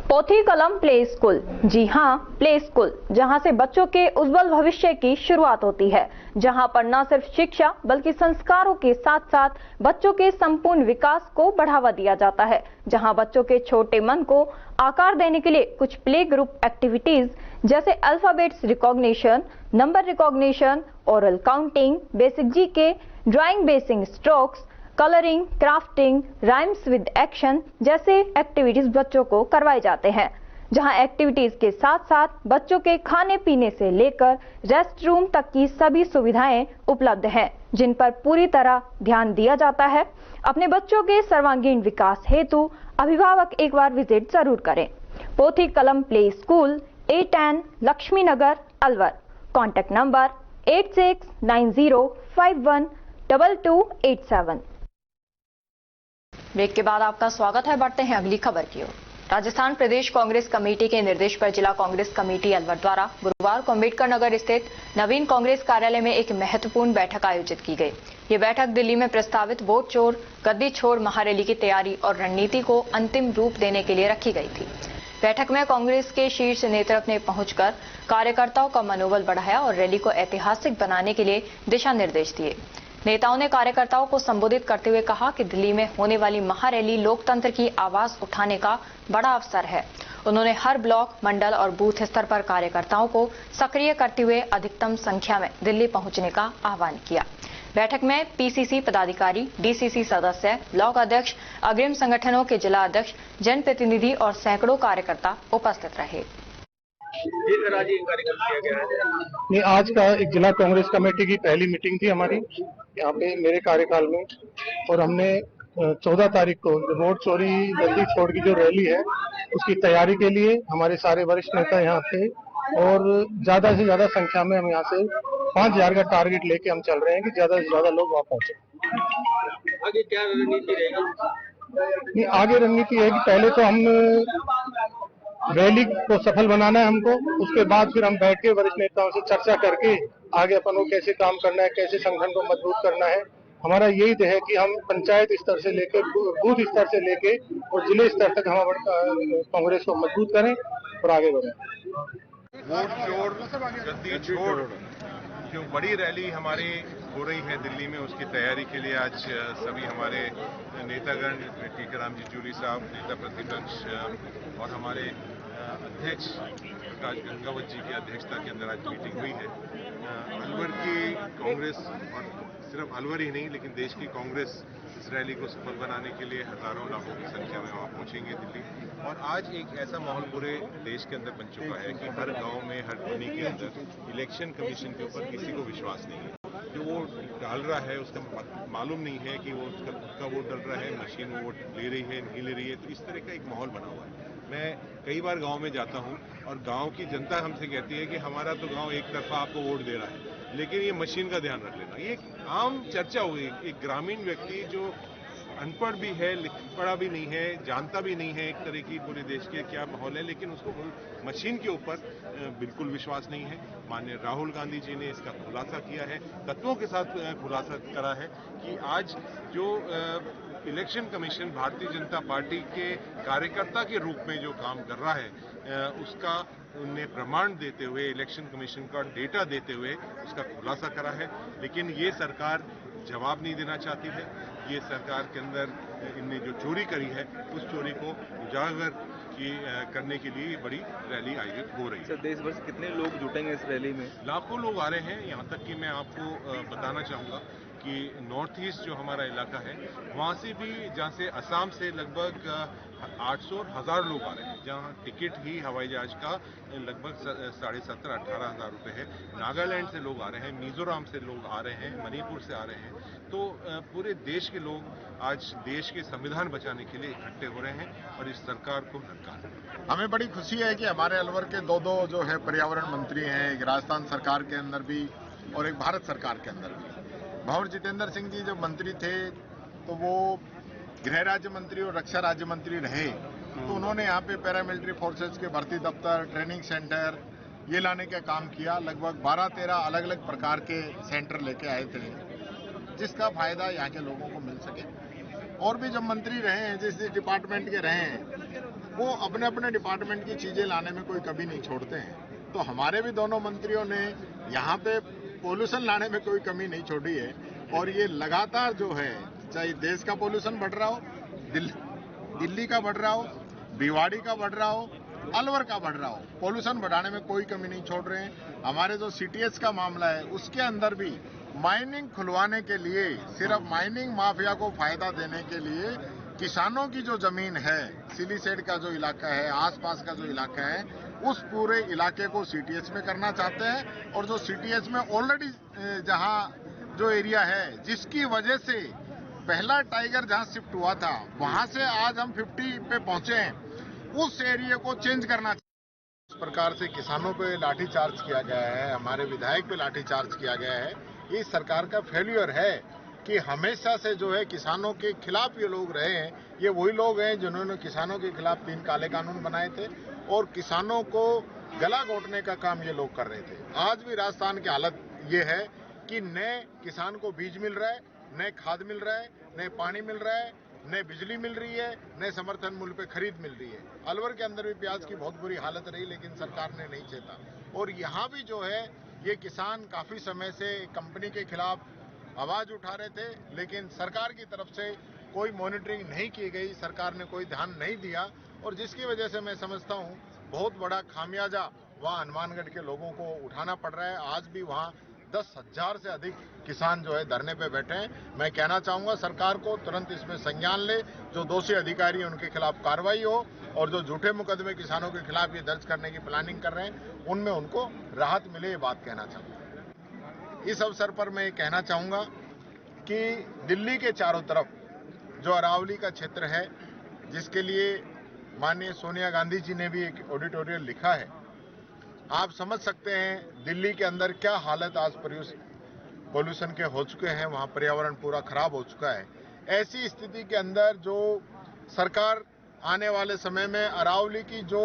पोथी कलम प्ले स्कूल, जी हां, प्ले स्कूल, जहां से बच्चों के उज्जवल भविष्य की शुरुआत होती है, जहां पर न सिर्फ शिक्षा बल्कि संस्कारों के साथ साथ बच्चों के संपूर्ण विकास को बढ़ावा दिया जाता है, जहां बच्चों के छोटे मन को आकार देने के लिए कुछ प्ले ग्रुप एक्टिविटीज जैसे alphabets recognition, number recognition, oral counting, basic GK, drawing basic strokes, colouring, crafting, rhymes with action जैसे एक्टिविटीज बच्चों को करवाए जाते हैं, जहां एक्टिविटीज के साथ साथ बच्चों के खाने पीने से लेकर रेस्ट रूम तक की सभी सुविधाएं उपलब्ध हैं, जिन पर पूरी तरह ध्यान दिया जाता है। अपने बच्चों के सर्वांगीण विकास हेतु अभिभावक एक बार विजिट जरूर करें। Pothi Kalam play school, A10 Lakshmi Nagar, Alwar. Contact number 8690512287। Break के बाद आपका स्वागत है। बढ़ते हैं अगली खबर की ओर। राजस्थान प्रदेश कांग्रेस कमेटी के निर्देश पर जिला कांग्रेस कमेटी अलवर द्वारा गुरुवार को अम्बेडकर नगर स्थित नवीन कांग्रेस कार्यालय में एक महत्वपूर्ण बैठक आयोजित की गई। ये बैठक दिल्ली में प्रस्तावित वोट चोर गद्दी छोड़ महारैली की तैयारी और रणनीति को अंतिम रूप देने के लिए रखी गई थी। बैठक में कांग्रेस के शीर्ष नेतृत्व ने पहुंचकर कार्यकर्ताओं का मनोबल बढ़ाया और रैली को ऐतिहासिक बनाने के लिए दिशा निर्देश दिए। नेताओं ने कार्यकर्ताओं को संबोधित करते हुए कहा कि दिल्ली में होने वाली महारैली लोकतंत्र की आवाज उठाने का बड़ा अवसर है। उन्होंने हर ब्लॉक, मंडल और बूथ स्तर पर कार्यकर्ताओं को सक्रिय करते हुए अधिकतम संख्या में दिल्ली पहुंचने का आह्वान किया। बैठक में पीसीसी पदाधिकारी, डीसीसी सदस्य, ब्लॉक अध्यक्ष, अग्रिम संगठनों के जिला अध्यक्ष, जनप्रतिनिधि और सैकड़ों कार्यकर्ता उपस्थित रहे। ये आज का एक जिला कांग्रेस कमेटी की पहली मीटिंग थी हमारी यहाँ पे मेरे कार्यकाल में, और हमने 14 तारीख को वोट चोरी गद्दी छोड़ की जो रैली है उसकी तैयारी के लिए हमारे सारे वरिष्ठ नेता यहाँ थे, और ज्यादा से ज्यादा संख्या में हम यहाँ से 5000 का टारगेट लेके हम चल रहे हैं कि ज्यादा से ज्यादा लोग वहाँ पहुंचे। आगे क्या रणनीति रहेगी? आगे रणनीति है कि पहले तो हम रैली को सफल बनाना है हमको, उसके बाद फिर हम बैठ के वरिष्ठ नेताओं से चर्चा करके आगे अपन को कैसे काम करना है, कैसे संगठन को मजबूत करना है। हमारा यही है कि हम पंचायत स्तर से लेके बूथ स्तर से लेके और जिले स्तर तक हम कांग्रेस को मजबूत करें और आगे बढ़ें। वोट चोर गद्दी छोड़ जो बड़ी रैली हमारी हो रही है दिल्ली में, उसकी तैयारी के लिए आज सभी हमारे नेतागण, टीकाराम जी जूली साहब, नेता प्रतिपक्ष और हमारे अध्यक्ष राज गंगावत जी की अध्यक्षता के अंदर आज मीटिंग हुई है। अलवर की कांग्रेस, और सिर्फ अलवर ही नहीं लेकिन देश की कांग्रेस इस रैली को सफल बनाने के लिए हजारों लाखों की संख्या में वहां पहुंचेंगे दिल्ली। और आज एक ऐसा माहौल पूरे देश के अंदर बन चुका है कि हर गांव में, हर कोने के अंदर इलेक्शन कमीशन के ऊपर किसी को विश्वास नहीं है। जो वो डाल रहा है उसका मालूम नहीं है कि वो उसका खुद का वोट डाल रहा है, मशीन वोट ले रही है, नहीं ले रही है। तो इस तरह का एक माहौल बना हुआ है। मैं कई बार गांव में जाता हूं और गांव की जनता हमसे कहती है कि हमारा तो गांव एक तरफा आपको वोट दे रहा है, लेकिन ये मशीन का ध्यान रख लेना। ये एक आम चर्चा हुई। एक ग्रामीण व्यक्ति जो अनपढ़ भी है, लिख पढ़ा भी नहीं है, जानता भी नहीं है एक तरह की पूरे देश के क्या माहौल है, लेकिन उसको मशीन के ऊपर बिल्कुल विश्वास नहीं है। माननीय राहुल गांधी जी ने इसका खुलासा किया है, तत्वों के साथ खुलासा करा है कि आज जो election commission Bharatiya Janata party के कार्यकर्ता के रूप में जो काम कर रहा है, उसका उन्हें प्रमाण देते हुए, इलेक्शन कमीशन का डेटा देते हुए उसका खुलासा करा है। लेकिन ये सरकार जवाब नहीं देना चाहती है। ये सरकार के अंदर इनने जो चोरी करी है उस चोरी को उजागर करने के लिए बड़ी रैली आयोजित हो रही है। सर, देश भर से कितने लोग जुटेंगे इस रैली में? लाखों लोग आ रहे हैं। यहाँ तक कि मैं आपको बताना चाहूँगा कि नॉर्थ ईस्ट जो हमारा इलाका है वहाँ से भी, जहाँ से असम से लगभग 800 और 1000 लोग आ रहे हैं, जहाँ टिकट ही हवाई जहाज का लगभग 17,500-18 हज़ार रुपये है। नागालैंड से लोग आ रहे हैं, मिजोरम से लोग आ रहे हैं, मणिपुर से आ रहे हैं। तो पूरे देश के लोग आज देश के संविधान बचाने के लिए इकट्ठे हो रहे हैं और इस सरकार को नकार है। हमें बड़ी खुशी है कि हमारे अलवर के दो जो है पर्यावरण मंत्री हैं, एक राजस्थान सरकार के अंदर भी और एक भारत सरकार के अंदर भी। भंवर जितेंद्र सिंह जी जब मंत्री थे तो वो गृह राज्य मंत्री और रक्षा राज्य मंत्री रहे, तो उन्होंने यहाँ पे पैरामिलिट्री फोर्सेज के भर्ती दफ्तर, ट्रेनिंग सेंटर ये लाने का काम किया। लगभग 12-13 अलग अलग प्रकार के सेंटर लेके आए थे जिसका फायदा यहाँ के लोगों को मिल सके। और भी जब मंत्री रहे हैं, जिस डिपार्टमेंट के रहे हैं, वो अपने अपने डिपार्टमेंट की चीजें लाने में कोई कमी नहीं छोड़ते हैं। तो हमारे भी दोनों मंत्रियों ने यहाँ पे पोल्यूशन लाने में कोई कमी नहीं छोड़ी है। और ये लगातार जो है, चाहे देश का पोल्यूशन बढ़ रहा हो, दिल्ली का बढ़ रहा हो, भिवाड़ी का बढ़ रहा हो, अलवर का बढ़ रहा हो, पोल्यूशन बढ़ाने में कोई कमी नहीं छोड़ रहे हैं। हमारे जो सीटीएस का मामला है उसके अंदर भी माइनिंग खुलवाने के लिए, सिर्फ माइनिंग माफिया को फायदा देने के लिए किसानों की जो जमीन है, सिलीसेड का जो इलाका है, आसपास का जो इलाका है, उस पूरे इलाके को सीटीएस में करना चाहते हैं। और जो सीटीएस में ऑलरेडी जहां जो एरिया है, जिसकी वजह से पहला टाइगर जहां शिफ्ट हुआ था, वहां से आज हम 50 पे पहुंचे हैं, उस एरिया को चेंज करना। इस प्रकार से किसानों पे लाठीचार्ज किया गया है, हमारे विधायक पे लाठीचार्ज किया गया है। ये सरकार का फेल्यूर है कि हमेशा से जो है किसानों के खिलाफ ये लोग रहे हैं। ये वही लोग हैं जिन्होंने किसानों के खिलाफ 3 काले कानून बनाए थे और किसानों को गला घोटने का काम ये लोग कर रहे थे। आज भी राजस्थान की हालत ये है कि नए किसान को बीज मिल रहा है, नए खाद मिल रहा है, नए पानी मिल रहा है, नए बिजली मिल रही है, नए समर्थन मूल्य पे खरीद मिल रही है। अलवर के अंदर भी प्याज की बहुत बुरी हालत रही, लेकिन सरकार ने नहीं चेता। और यहाँ भी जो है ये किसान काफी समय से कंपनी के खिलाफ आवाज उठा रहे थे, लेकिन सरकार की तरफ से कोई मॉनिटरिंग नहीं की गई, सरकार ने कोई ध्यान नहीं दिया। और जिसकी वजह से मैं समझता हूँ बहुत बड़ा खामियाजा वहाँ हनुमानगढ़ के लोगों को उठाना पड़ रहा है। आज भी वहाँ 10,000 से अधिक किसान जो है धरने पे बैठे हैं। मैं कहना चाहूंगा सरकार को तुरंत इसमें संज्ञान ले, जो दोषी अधिकारी हैं उनके खिलाफ कार्रवाई हो, और जो झूठे मुकदमे किसानों के खिलाफ ये दर्ज करने की प्लानिंग कर रहे हैं उनमें उनको राहत मिले, ये बात कहना चाहूंगा। इस अवसर पर मैं कहना चाहूंगा कि दिल्ली के चारों तरफ जो अरावली का क्षेत्र है, जिसके लिए माननीय सोनिया गांधी जी ने भी एक ऑडिटोरियल लिखा है, आप समझ सकते हैं दिल्ली के अंदर क्या हालत आज पोल्यूशन के हो चुके हैं। वहां पर्यावरण पूरा खराब हो चुका है। ऐसी स्थिति के अंदर जो सरकार आने वाले समय में अरावली की जो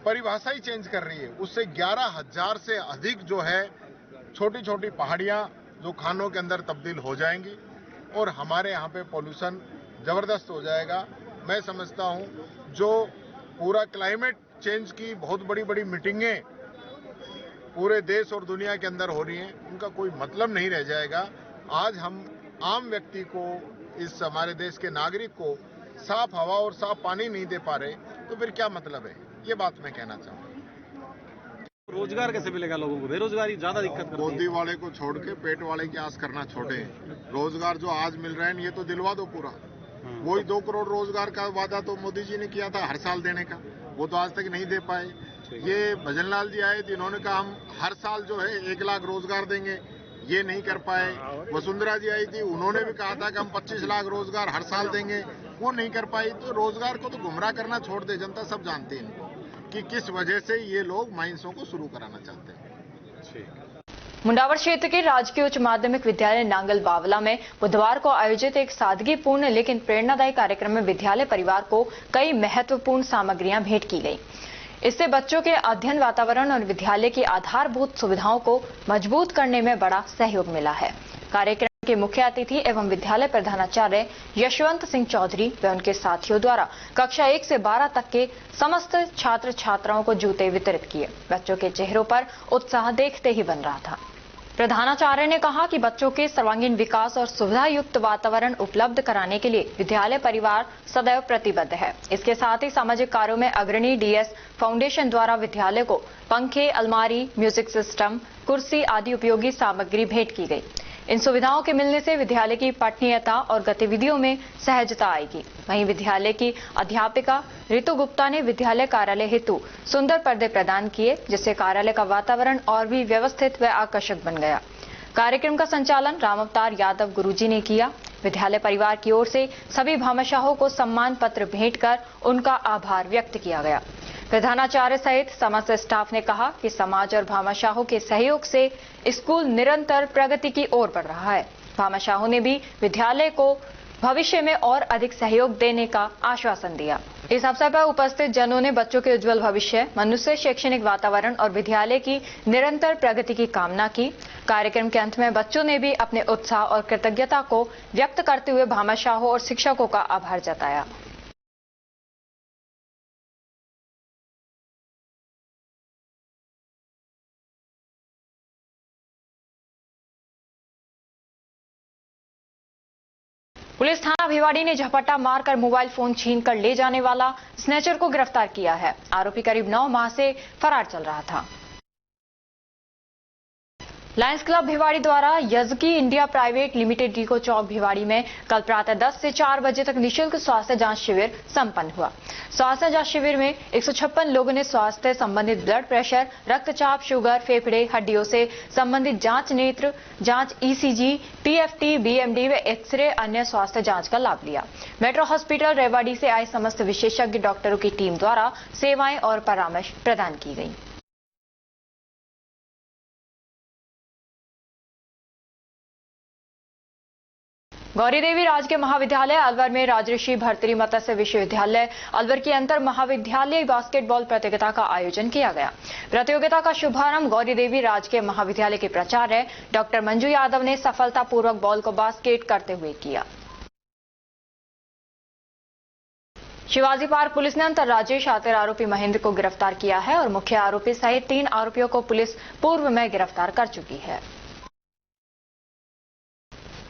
परिभाषा ही चेंज कर रही है, उससे 11,000 से अधिक जो है छोटी छोटी पहाड़ियां जो खानों के अंदर तब्दील हो जाएंगी और हमारे यहाँ पे पोल्यूशन जबरदस्त हो जाएगा। मैं समझता हूँ जो पूरा क्लाइमेट चेंज की बहुत बड़ी बड़ी मीटिंगें पूरे देश और दुनिया के अंदर हो रही हैं, उनका कोई मतलब नहीं रह जाएगा। आज हम आम व्यक्ति को, इस हमारे देश के नागरिक को साफ हवा और साफ पानी नहीं दे पा रहे, तो फिर क्या मतलब है, ये बात मैं कहना चाहूँगा। रोजगार कैसे मिलेगा लोगों को? बेरोजगारी ज्यादा दिक्कत करती है। गोदी वाले को छोड़ के पेट वाले की आस करना छोड़े। रोजगार जो आज मिल रहे हैं ये तो दिलवा दो पूरा। वही 2 करोड़ रोजगार का वादा तो मोदी जी ने किया था हर साल देने का, वो तो आज तक नहीं दे पाए। ये भजन लाल जी आए थे, इन्होंने कहा हम हर साल जो है 1 लाख रोजगार देंगे, ये नहीं कर पाए। वसुंधरा जी आई थी, उन्होंने भी कहा था कि हम 25 लाख रोजगार हर साल देंगे, वो नहीं कर पाई। तो रोजगार को तो गुमराह करना छोड़ दे, जनता सब जानती है इनको कि किस वजह से ये लोग माइंसों को शुरू कराना चाहते हैं। मुंडावर क्षेत्र के राजकीय उच्च माध्यमिक विद्यालय नांगल बावला में बुधवार को आयोजित एक सादगीपूर्ण लेकिन प्रेरणादायी कार्यक्रम में विद्यालय परिवार को कई महत्वपूर्ण सामग्रियां भेंट की गई। इससे बच्चों के अध्ययन वातावरण और विद्यालय की आधारभूत सुविधाओं को मजबूत करने में बड़ा सहयोग मिला है। कार्यक्रम के मुख्य अतिथि एवं विद्यालय प्रधानाचार्य यशवंत सिंह चौधरी व उनके साथियों द्वारा कक्षा 1 से 12 तक के समस्त छात्र छात्राओं को जूते वितरित किए। बच्चों के चेहरों पर उत्साह देखते ही बन रहा था। प्रधानाचार्य ने कहा कि बच्चों के सर्वांगीण विकास और सुविधा युक्त वातावरण उपलब्ध कराने के लिए विद्यालय परिवार सदैव प्रतिबद्ध है। इसके साथ ही सामाजिक कार्यों में अग्रणी डीएस फाउंडेशन द्वारा विद्यालय को पंखे, अलमारी, म्यूजिक सिस्टम, कुर्सी आदि उपयोगी सामग्री भेंट की गई। इन सुविधाओं के मिलने से विद्यालय की पठनीयता और गतिविधियों में सहजता आएगी। वहीं विद्यालय की अध्यापिका ऋतु गुप्ता ने विद्यालय कार्यालय हेतु सुंदर पर्दे प्रदान किए, जिससे कार्यालय का वातावरण और भी व्यवस्थित व आकर्षक बन गया। कार्यक्रम का संचालन रामावतार यादव गुरुजी ने किया। विद्यालय परिवार की ओर से सभी भामाशाहों को सम्मान पत्र भेंट कर उनका आभार व्यक्त किया गया। प्रधानाचार्य सहित समस्त स्टाफ ने कहा कि समाज और भामाशाहों के सहयोग से स्कूल निरंतर प्रगति की ओर बढ़ रहा है। भामाशाहों ने भी विद्यालय को भविष्य में और अधिक सहयोग देने का आश्वासन दिया। इस अवसर पर उपस्थित जनों ने बच्चों के उज्जवल भविष्य, मनुष्य शैक्षणिक वातावरण और विद्यालय की निरंतर प्रगति की कामना की। कार्यक्रम के अंत में बच्चों ने भी अपने उत्साह और कृतज्ञता को व्यक्त करते हुए भामाशाहों और शिक्षकों का आभार जताया। पुलिस थाना भिवाड़ी ने झपट्टा मारकर मोबाइल फोन छीनकर ले जाने वाला स्नैचर को गिरफ्तार किया है। आरोपी करीब 9 माह से फरार चल रहा था। लायंस क्लब भिवाड़ी द्वारा यजकी इंडिया प्राइवेट लिमिटेड डीको चौक भिवाड़ी में कल प्रातः 10 से 4 बजे तक निःशुल्क स्वास्थ्य जांच शिविर संपन्न हुआ। स्वास्थ्य जांच शिविर में 156 लोगों ने स्वास्थ्य संबंधित ब्लड प्रेशर, रक्तचाप, शुगर, फेफड़े, हड्डियों से संबंधित जांच, नेत्र जांच, ईसीजी, पीएफटी, बीएमडी व एक्सरे अन्य स्वास्थ्य जांच का लाभ लिया। मेट्रो हॉस्पिटल रेवाड़ी से आए समस्त विशेषज्ञ डॉक्टरों की टीम द्वारा सेवाएं और परामर्श प्रदान की गई। गौरीदेवी राजकीय महाविद्यालय अलवर में राजऋषि भर्तृहरि मत्स्य विश्वविद्यालय अलवर की अंतर महाविद्यालय बास्केटबॉल प्रतियोगिता का आयोजन किया गया। प्रतियोगिता का शुभारंभ गौरीदेवी राजकीय महाविद्यालय के प्राचार्य डॉक्टर मंजू यादव ने सफलतापूर्वक बॉल को बास्केट करते हुए किया। शिवाजी पार्क पुलिस ने अंतर्राज्यीय शातिर आरोपी महेंद्र को गिरफ्तार किया है और मुख्य आरोपी सहित 3 आरोपियों को पुलिस पूर्व में गिरफ्तार कर चुकी है।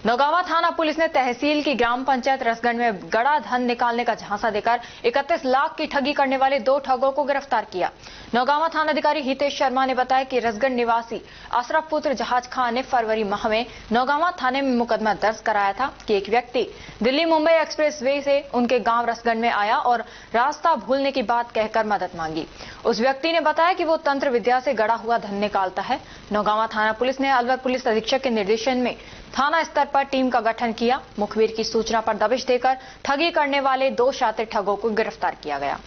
नौगावा थाना पुलिस ने तहसील की ग्राम पंचायत रसगंज में गड़ा धन निकालने का झांसा देकर 31 लाख की ठगी करने वाले 2 ठगों को गिरफ्तार किया। नौगावा थानाधिकारी हितेश शर्मा ने बताया कि रसगंज निवासी अशरफ पुत्र जहाज खान ने फरवरी माह में नौगावा थाने में मुकदमा दर्ज कराया था कि एक व्यक्ति दिल्ली मुंबई एक्सप्रेस वे से उनके गांव रसगंज में आया और रास्ता भूलने की बात कहकर मदद मांगी। उस व्यक्ति ने बताया कि वो तंत्र विद्या से गड़ा हुआ धन निकालता है। नौगावा थाना पुलिस ने अलवर पुलिस अधीक्षक के निर्देशन में थाना स्तर पर टीम का गठन किया। मुखबिर की सूचना पर दबिश देकर ठगी करने वाले 2 शातिर ठगों को गिरफ्तार किया गया।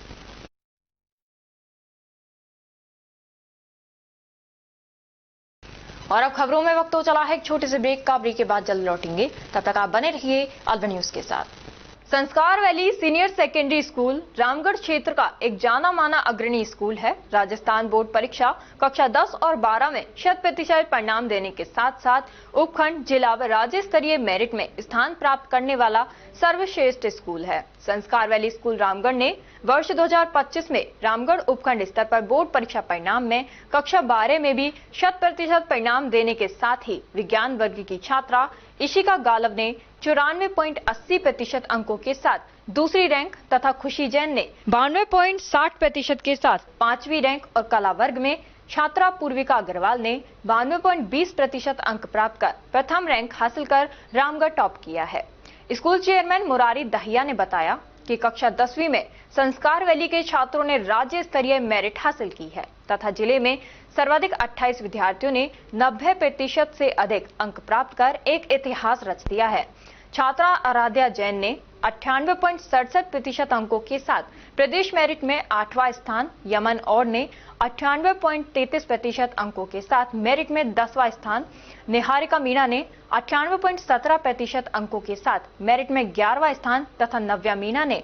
और अब खबरों में वक्त हो चला है एक छोटे से ब्रेक का। ब्रेक के बाद जल्द लौटेंगे, तब तक आप बने रहिए अलवर न्यूज के साथ। संस्कार valley senior secondary school Ramgarh क्षेत्र का एक जाना माना अग्रणी स्कूल है। राजस्थान बोर्ड परीक्षा कक्षा 10 और 12 में 100% परिणाम देने के साथ साथ उपखंड, जिला व राज्य स्तरीय मेरिट में स्थान प्राप्त करने वाला सर्वश्रेष्ठ स्कूल है। संस्कार वैली स्कूल रामगढ़ ने वर्ष 2025 में रामगढ़ उपखंड स्तर पर बोर्ड परीक्षा परिणाम में कक्षा 12 में भी 100% परिणाम देने के साथ ही विज्ञान वर्ग की छात्रा इशिका गालव ने 94.80% अंकों के साथ दूसरी रैंक तथा खुशी जैन ने 92.60% के साथ 5वीं रैंक और कला वर्ग में छात्रा पूर्विका अग्रवाल ने 92.20% अंक प्राप्त कर प्रथम रैंक हासिल कर रामगढ़ टॉप किया है। स्कूल चेयरमैन मुरारी दहिया ने बताया कि कक्षा 10वीं में संस्कार वैली के छात्रों ने राज्य स्तरीय मेरिट हासिल की है तथा जिले में सर्वाधिक 28 विद्यार्थियों ने 90% से अधिक अंक प्राप्त कर एक इतिहास रच दिया है। छात्रा आराध्या जैन ने 98.67% अंकों के साथ प्रदेश मेरिट में 8वां स्थान, यमन और ने 98.33% अंकों के साथ मेरिट में 10वां स्थान, निहारिका मीणा ने 98.17% अंकों के साथ मेरिट में 11वां स्थान तथा नव्या मीणा ने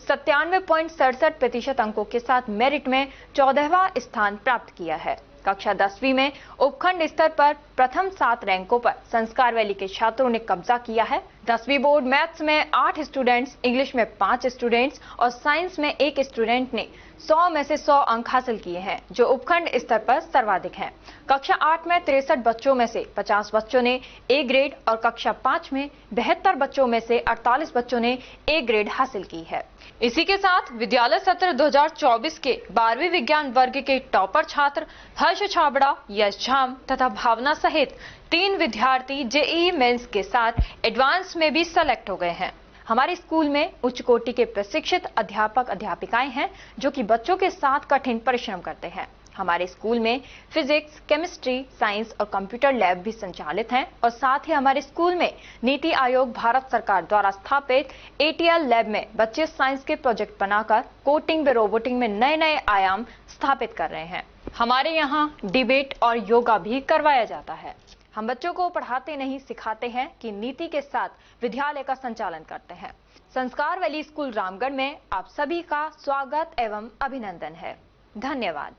97.67% अंकों के साथ मेरिट में 14वां स्थान प्राप्त किया है। कक्षा 10वीं में उपखंड स्तर पर प्रथम 7 रैंकों पर संस्कार वैली के छात्रों ने कब्जा किया है। 10वीं बोर्ड मैथ्स में 8 स्टूडेंट्स, इंग्लिश में 5 स्टूडेंट्स और साइंस में 1 स्टूडेंट ने 100 में से 100 अंक हासिल किए हैं, जो उपखंड स्तर पर सर्वाधिक हैं। कक्षा 8 में 63 बच्चों में से 50 बच्चों ने ए ग्रेड और कक्षा 5 में 72 बच्चों में से 48 बच्चों ने ए ग्रेड हासिल की है। इसी के साथ विद्यालय सत्र 2024 के 12वीं विज्ञान वर्ग के टॉपर छात्र हर्ष छाबड़ा, यश झाम तथा भावना सहित 3 विद्यार्थी जेईई मेंस के साथ एडवांस में भी सेलेक्ट हो गए हैं। हमारे स्कूल में उच्च कोटि के प्रशिक्षित अध्यापक अध्यापिकाएं हैं जो कि बच्चों के साथ कठिन परिश्रम करते हैं। हमारे स्कूल में फिजिक्स, केमिस्ट्री, साइंस और कंप्यूटर लैब भी संचालित हैं और साथ ही हमारे स्कूल में नीति आयोग भारत सरकार द्वारा स्थापित एटीएल लैब में बच्चे साइंस के प्रोजेक्ट बनाकर कोडिंग व रोबोटिंग में नए नए आयाम स्थापित कर रहे हैं। हमारे यहाँ डिबेट और योगा भी करवाया जाता है। हम बच्चों को पढ़ाते नहीं सिखाते हैं कि नीति के साथ विद्यालय का संचालन करते हैं। संस्कार वैली स्कूल रामगढ़ में आप सभी का स्वागत एवं अभिनंदन है। धन्यवाद।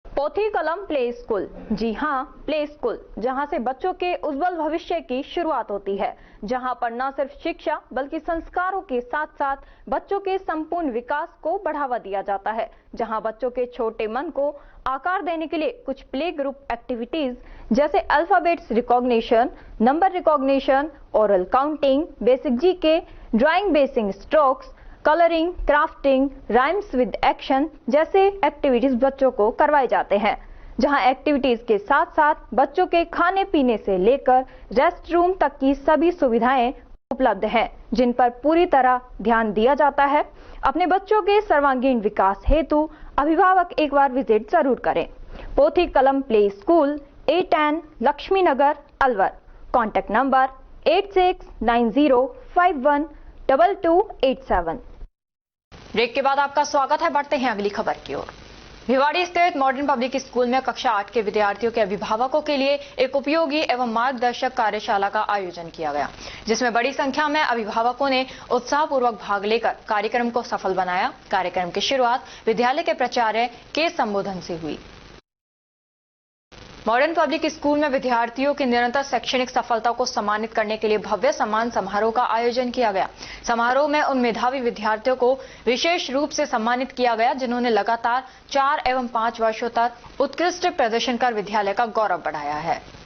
पोथी कलम प्ले स्कूल, जी हाँ, प्ले स्कूल, जहां से बच्चों के उज्जवल भविष्य की शुरुआत होती है, जहां पर न सिर्फ शिक्षा बल्कि संस्कारों के साथ साथ बच्चों के संपूर्ण विकास को बढ़ावा दिया जाता है, जहां बच्चों के छोटे मन को आकार देने के लिए कुछ प्ले ग्रुप एक्टिविटीज जैसे alphabets recognition, number recognition, oral counting, basic GK, drawing basic strokes, colouring, crafting, rhymes with action जैसे एक्टिविटीज बच्चों को करवाए जाते हैं, जहां एक्टिविटीज के साथ साथ बच्चों के खाने पीने से लेकर रेस्ट रूम तक की सभी सुविधाएं उपलब्ध हैं, जिन पर पूरी तरह ध्यान दिया जाता है। अपने बच्चों के सर्वांगीण विकास हेतु अभिभावक एक बार विजिट जरूर करें। Pothi Kalam play school, A10 Lakshmi Nagar, Alwar. Contact number 8690512287। Break के बाद आपका स्वागत है। बढ़ते हैं अगली खबर की ओर। भिवाड़ी स्थित मॉडर्न पब्लिक स्कूल में कक्षा 8 के विद्यार्थियों के अभिभावकों के लिए एक उपयोगी एवं मार्गदर्शक कार्यशाला का आयोजन किया गया, जिसमें बड़ी संख्या में अभिभावकों ने उत्साहपूर्वक भाग लेकर कार्यक्रम को सफल बनाया। कार्यक्रम की शुरुआत विद्यालय के प्राचार्य के संबोधन से हुई। मॉडर्न पब्लिक स्कूल में विद्यार्थियों की निरंतर शैक्षणिक सफलता को सम्मानित करने के लिए भव्य सम्मान समारोह का आयोजन किया गया। समारोह में उन मेधावी विद्यार्थियों को विशेष रूप से सम्मानित किया गया जिन्होंने लगातार 4 एवं 5 वर्षों तक उत्कृष्ट प्रदर्शन कर विद्यालय का गौरव बढ़ाया है।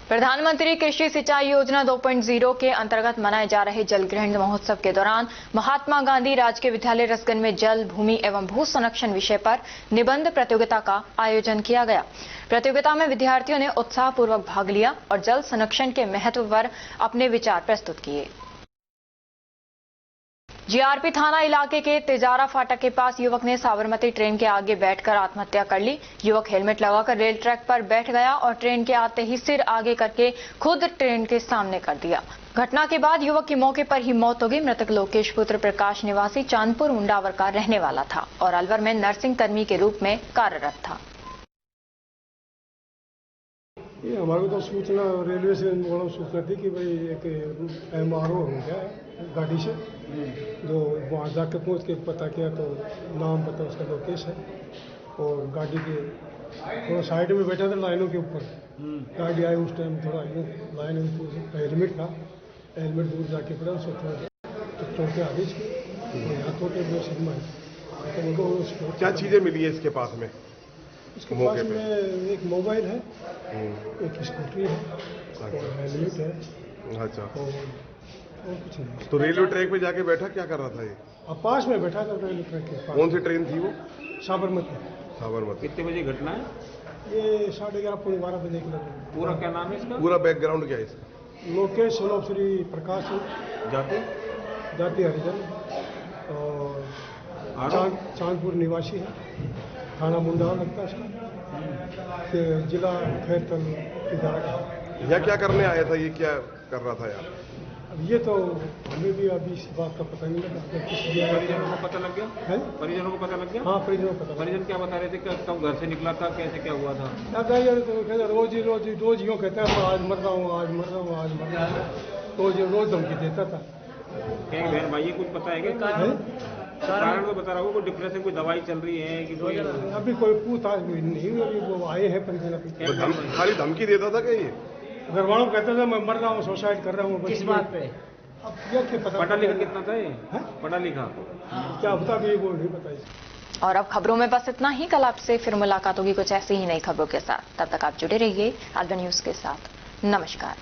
प्रधानमंत्री कृषि सिंचाई योजना 2.0 के अंतर्गत मनाए जा रहे जल ग्रहण महोत्सव के दौरान महात्मा गांधी राजकीय विद्यालय रसगंज में जल, भूमि एवं भू संरक्षण विषय पर निबंध प्रतियोगिता का आयोजन किया गया। प्रतियोगिता में विद्यार्थियों ने उत्साहपूर्वक भाग लिया और जल संरक्षण के महत्व पर अपने विचार प्रस्तुत किए। जीआरपी थाना इलाके के तेजारा फाटक के पास युवक ने साबरमती ट्रेन के आगे बैठकर आत्महत्या कर ली। युवक हेलमेट लगाकर रेल ट्रैक पर बैठ गया और ट्रेन के आते ही सिर आगे करके खुद ट्रेन के सामने कर दिया। घटना के बाद युवक की मौके पर ही मौत हो गई। मृतक लोकेश पुत्र प्रकाश निवासी चांदपुर मुंडावर का रहने वाला था और अलवर में नर्सिंग कर्मी के रूप में कार्यरत था। ये हमारे को तो सूचना रेलवे से सूचना थी कि भाई एक MRO हो गया गाड़ी से, जो वहाँ जाकर पहुँच के पता किया तो नाम पता उसका लोकेश है और गाड़ी के थोड़ा साइड में बैठा था लाइनों के ऊपर। गाड़ी आई उस टाइम थोड़ा लाइन में हेलमेट था, हेलमेट दूर जाके पड़ा उसको थोड़ा चोट के आगे हाथों के दो सिग्मा। क्या चीज़ें मिली है इसके पास में? उसके पास में एक मोबाइल है, एक स्कूटरी है और हेलमेट है। अच्छा, और कुछ नहीं। तो रेलवे ट्रैक पे जाके बैठा क्या कर रहा था ये? अब पास में बैठा था रेलवे ट्रैक के पास। कौन सी ट्रेन थी वो? साबरमती। साबरमती। कितने बजे घटना है? ये 11:30 पौने 12 बजे के लगभग। पूरा क्या नाम है इसका? पूरा बैकग्राउंड क्या है इसका? लोकेश सोनम श्री प्रकाश सिंह, जाति जाति हरिजन और चांदपुर निवासी है, थाना मुंडा लगता है इसका, जिला खैरतल इदारा का। यह क्या करने आया था? ये क्या कर रहा था यार? अब ये तो हमें भी अभी इस बात का पता नहीं लगा। परिजनों को पता लग गया? है? परिजनों को पता लग गया? हाँ, परिजनों को पता। परिजन क्या बता रहे थे कि कब घर से निकला था, कैसे क्या हुआ था? दादा यार तो कहते रोज यूँ कहते हैं आज मर रहा हूँ, आज मर रहा हूँ, आज मर रहा हूँ, रोज धमकी देता था। क्या बहन भाई कुछ पता है क्या? कारण तो बता रहा हूँ, कोई डिप्रेशन, कोई दवाई चल रही है कि कोई? अभी कोई पूछताछ नहीं, अभी वो आए हैं परिजन। खाली धमकी देता था क्या ये? घर वालों कहता था मैं मर रहा हूँ, सुसाइड कर रहा हूँ। किस बात पे? अब क्या पता। पढ़ा लिखा कितना था ये? पढ़ा लिखा क्या बता भी वो नहीं बताइए। और अब खबरों में बस इतना ही। कल आपसे फिर मुलाकात होगी कुछ ऐसी ही नई खबरों के साथ। तब तक आप जुड़े रहिए आल्बा न्यूज के साथ। नमस्कार।